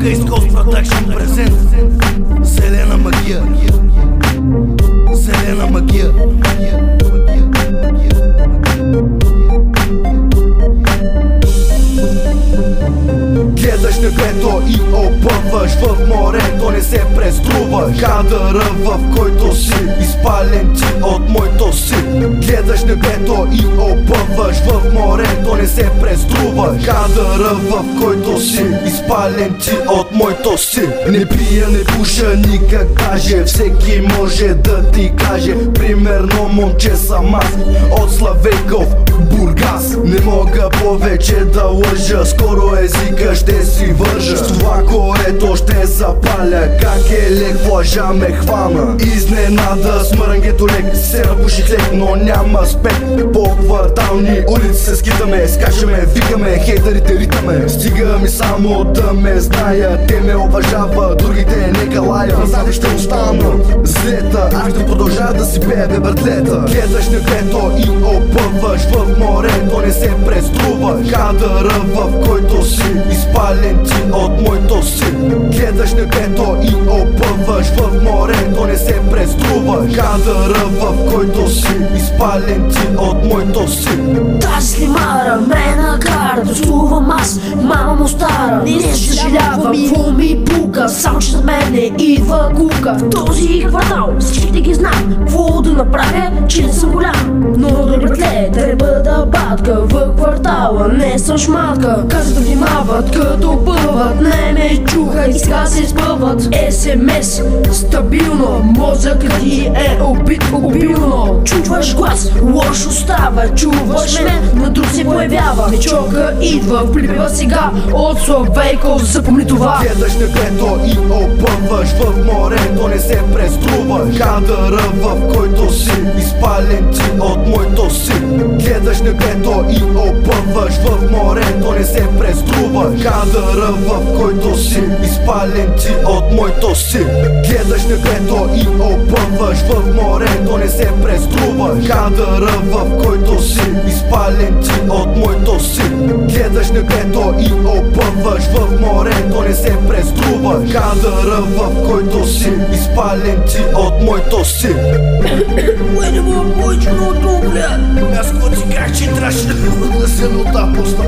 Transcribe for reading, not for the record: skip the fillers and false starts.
East Coast Production present Selena Magia. Selena Magia. Гледаш небето и опъваш в морето, не се преструваш. Кадъра, в който си изпален ти от моето си. Гледаш небето и опъваш в морето, не се преструваш. Кадъра, в който си изпален ти от моето си. Не пия, не пуша никак даже, всеки може да ти каже. Примерно момче съм аз от Славейков, Бургас. Не мога повече да лъжа, скоро езика ще си вържа. С това корето ще запаля, как е лек, лъжа ме хвана. Изненада с мрънгето лек, се напуших лек, но няма спек. По квартални улици се скитаме, скачаме, викаме, хейтерите ритаме. Стига ми само да ме знаят, те ме уважават, другите нека лая. Назад ще остана злета, аз ще продължа да си пея бе братлета. Гледаш небето и опъваш в морето, не се преструваш. Кадъра, в който си изпален ти от моето си. Гледаш небето и опъваш в морето, не се преструваш. Кадъра, в който си изпален ти от моето си. Тази снимара ме накара да слувам аз, мама му стара. Не съжалявам, какво ми пука, само че за мен не идва кука. В този квартал всичките ги знам, какво да направя, че не съм голям. Но да братле, да не бъда батка в квартала, не съм шматка. Каза да внимават, като пъват, не ме чуха и сега се спъват. СМС стабилно, мозъкът ти е убит обилно. Чуваш глас, лошо става, чуваш ме, на друг се появява. Вечока идва, прибива сега от Славейков, запомни това. Гледаш небето и опъваш в морето, не се преструваш. Кадъра, в който си изпален ти от моето си. Гледаш небето и опъваш в морето, не се преструваш. Кадъра, в който си изпален ти от моето си. Гледаш небето и опъваш в морето, не се преструваш. Кадъра, в който си изпален ти от моето си. Гледаш небето и опъваш в морето, не се преструваш. Кадъра, в който си изпален ти от моето си. Ой, не мога повече много, бля. Аз какво ти казах, че трябваше да се нота поста.